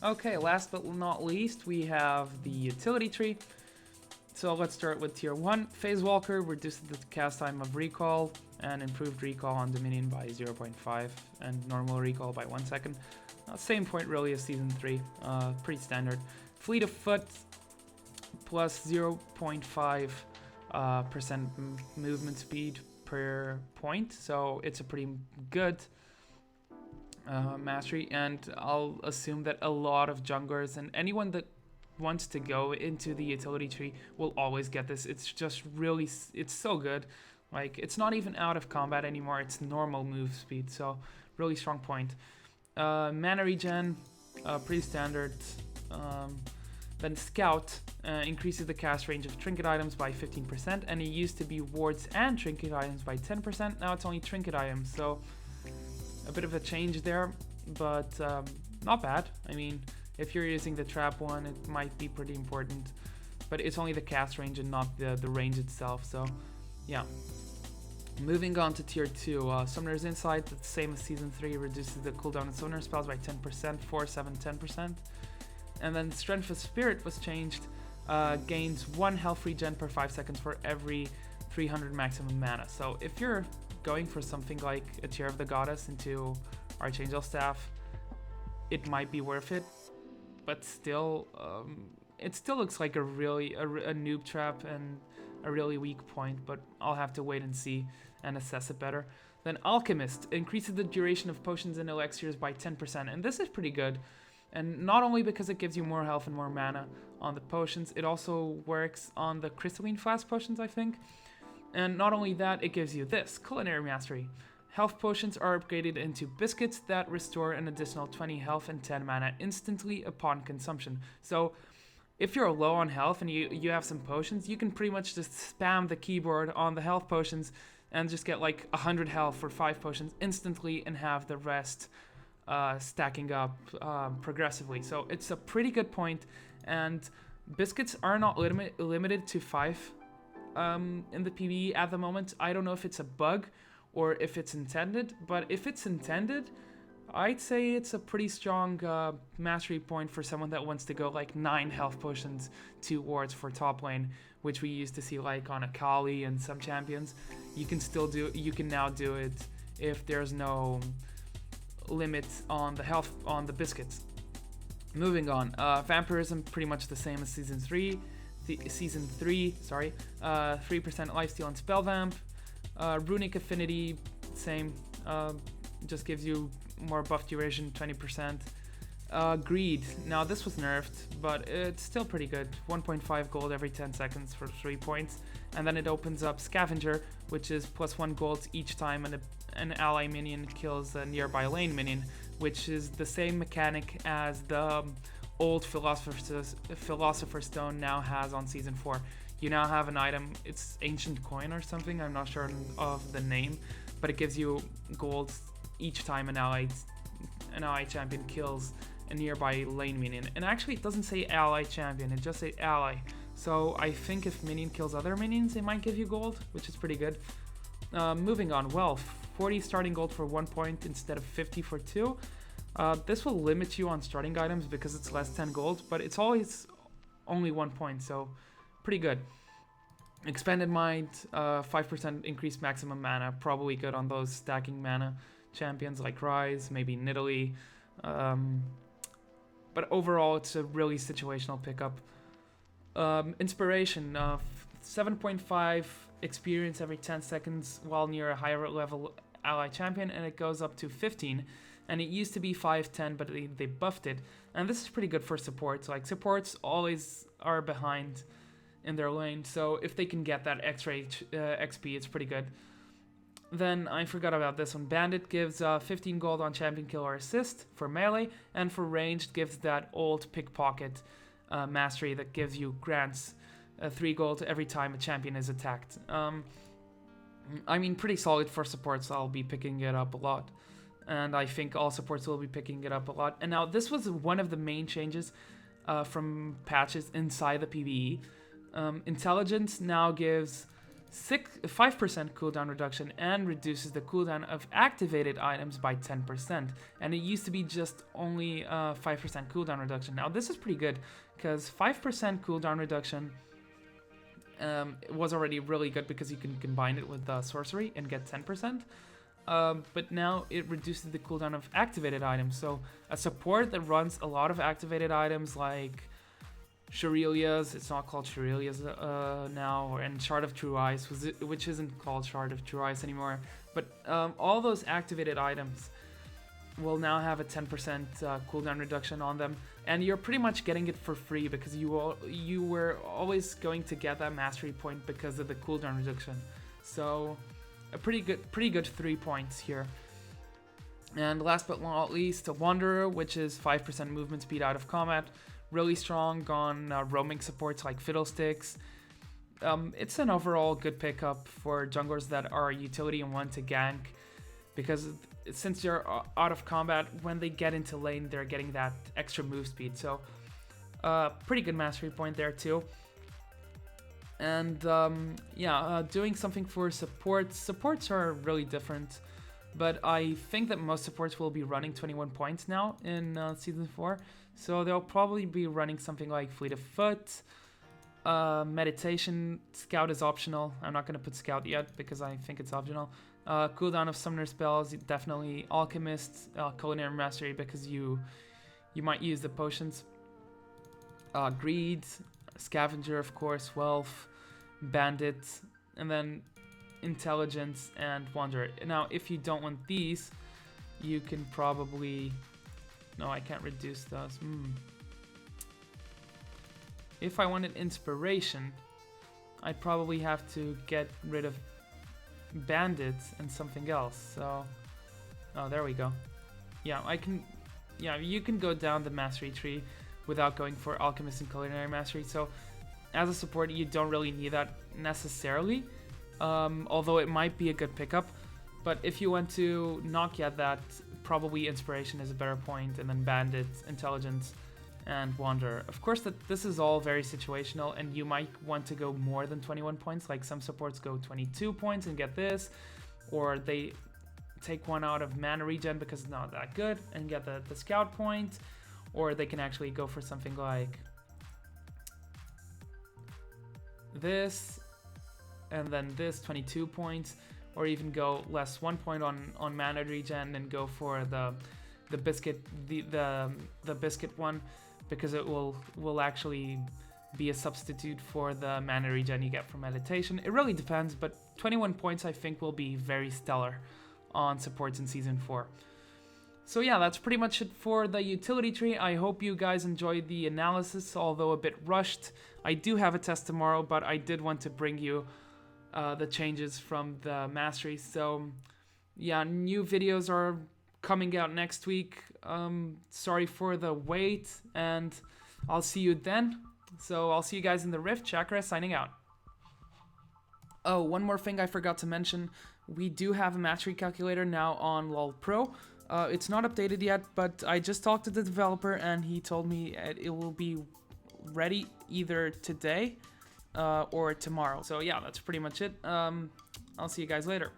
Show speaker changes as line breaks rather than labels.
Okay, last but not least, we have the utility tree. So let's start with tier 1. Phase Walker reduces the cast time of recall and improved recall on Dominion by 0.5 and normal recall by 1 second. Same point really as Season 3, pretty standard. Fleet of Foot plus 0.5 percent movement speed per point, so it's a pretty good mastery, and I'll assume that a lot of junglers and anyone that wants to go into the utility tree will always get this. It's just really, it's so good. Like, it's not even out of combat anymore, it's normal move speed, so really strong point. Mana regen, pretty standard. Then Scout increases the cast range of trinket items by 15%, and it used to be wards and trinket items by 10%. Now it's only trinket items, so a bit of a change there, but not bad. I mean, if you're using the trap one, it might be pretty important, but it's only the cast range and not the range itself, so yeah. Moving on to tier 2, Summoner's Insight, the same as Season 3, reduces the cooldown of Summoner spells by 10%, 4, 7, 10%. And then Strength of Spirit was changed, gains 1 health regen per 5 seconds for every 300 maximum mana. So if you're going for something like a Tear of the Goddess into Archangel Staff, it might be worth it, but still, it still looks like a noob trap and a really weak point, but I'll have to wait and see and assess it better. Then Alchemist increases the duration of potions and elixirs by 10%, and this is pretty good. And not only because it gives you more health and more mana on the potions, it also works on the Crystalline Flask potions, I think. And not only that, it gives you this, Culinary Mastery. Health potions are upgraded into biscuits that restore an additional 20 health and 10 mana instantly upon consumption. So if you're low on health and you have some potions, you can pretty much just spam the keyboard on the health potions and just get like 100 health for 5 potions instantly and have the rest stacking up progressively. So it's a pretty good point, and biscuits are not limited to 5 in the PvE at the moment. I don't know if it's a bug or if it's intended, but if it's intended, I'd say it's a pretty strong mastery point for someone that wants to go like 9 health potions, 2 wards for top lane, which we used to see like on Akali and some champions. You can now do it if there's no limit on the health on the biscuits. Moving on, vampirism pretty much the same as season 3. 3%, 3% lifesteal and spell vamp. Runic affinity, same, just gives you more buff duration, 20%. Greed, now this was nerfed, but it's still pretty good. 1.5 gold every 10 seconds for 3 points. And then it opens up Scavenger, which is plus 1 gold each time an ally minion kills a nearby lane minion, which is the same mechanic as the old Philosopher's Stone now has on Season 4. You now have an item, it's Ancient Coin or something, I'm not sure of the name, but it gives you gold each time an ally champion kills a nearby lane minion. And actually it doesn't say ally champion, it just says ally. So I think if minion kills other minions, it might give you gold, which is pretty good. Moving on, wealth. 40 starting gold for 1 point instead of 50 for 2. This will limit you on starting items because it's less 10 gold, but it's always only 1 point, so pretty good. Expanded Mind, 5% increased maximum mana, probably good on those stacking mana champions like Rise, maybe Nidalee. But overall, it's a really situational pickup. Inspiration, 7.5 experience every 10 seconds while near a higher level ally champion, and it goes up to 15. And it used to be 5-10, but they buffed it. And this is pretty good for supports. Like, supports always are behind in their lane, so if they can get that extra XP, it's pretty good. Then I forgot about this one. Bandit gives 15 gold on champion kill or assist for melee, and for ranged gives that old pickpocket mastery that grants 3 gold every time a champion is attacked. I mean, pretty solid for supports. I'll be picking it up a lot, and I think all supports will be picking it up a lot. And now this was one of the main changes from patches inside the PvE. Intelligence now gives 5% cooldown reduction and reduces the cooldown of activated items by 10%. And it used to be just only 5% cooldown reduction. Now this is pretty good because 5% cooldown reduction was already really good because you can combine it with sorcery and get 10%. But now it reduces the cooldown of activated items. So a support that runs a lot of activated items like Shurelia's, it's not called Shurelia's now, and Shard of True Eyes, which isn't called Shard of True Eyes anymore. But all those activated items will now have a 10% cooldown reduction on them, and you're pretty much getting it for free because you were always going to get that mastery point because of the cooldown reduction. So a pretty good 3 points here. And last but not least, a Wanderer, which is 5% movement speed out of combat. Really strong on roaming supports like Fiddlesticks. It's an overall good pickup for junglers that are utility and want to gank, because since you're out of combat, when they get into lane, they're getting that extra move speed. So pretty good mastery point there too. And doing something for supports. Supports are really different, but I think that most supports will be running 21 points now in Season 4. So they'll probably be running something like Fleet of Foot, Meditation. Scout is optional. I'm not going to put Scout yet because I think it's optional. Cooldown of Summoner spells, definitely Alchemist, Culinary Mastery because you might use the potions. Greed, Scavenger, of course, Wealth, Bandit, and then Intelligence and Wanderer. Now, if you don't want these, you can probably... No, I can't reduce those. If I wanted Inspiration, I'd probably have to get rid of Bandits and something else. So, oh, there we go. Yeah, you can go down the Mastery tree without going for Alchemist and Culinary Mastery. So, as a support, you don't really need that necessarily, although it might be a good pickup. But if you want to not get that, probably Inspiration is a better point, and then Bandit, Intelligence, and Wanderer. Of course, this is all very situational, and you might want to go more than 21 points. Like some supports go 22 points and get this, or they take one out of mana regen because it's not that good and get the scout point, or they can actually go for something like this, and then this 22 points. Or even go less 1 point on mana regen and go for the biscuit the biscuit one, because it will actually be a substitute for the mana regen you get from Meditation. It really depends, but 21 points I think will be very stellar on supports in Season 4. So yeah, that's pretty much it for the utility tree. I hope you guys enjoyed the analysis, although a bit rushed. I do have a test tomorrow, but I did want to bring you the changes from the Masteries. So yeah, new videos are coming out next week. Sorry for the wait, and I'll see you then. So I'll see you guys in the Rift. Shakarez signing out. Oh, one more thing I forgot to mention. We do have a mastery calculator now on LoL Pro. It's not updated yet, but I just talked to the developer and he told me it will be ready either today or tomorrow. So yeah, that's pretty much it. I'll see you guys later.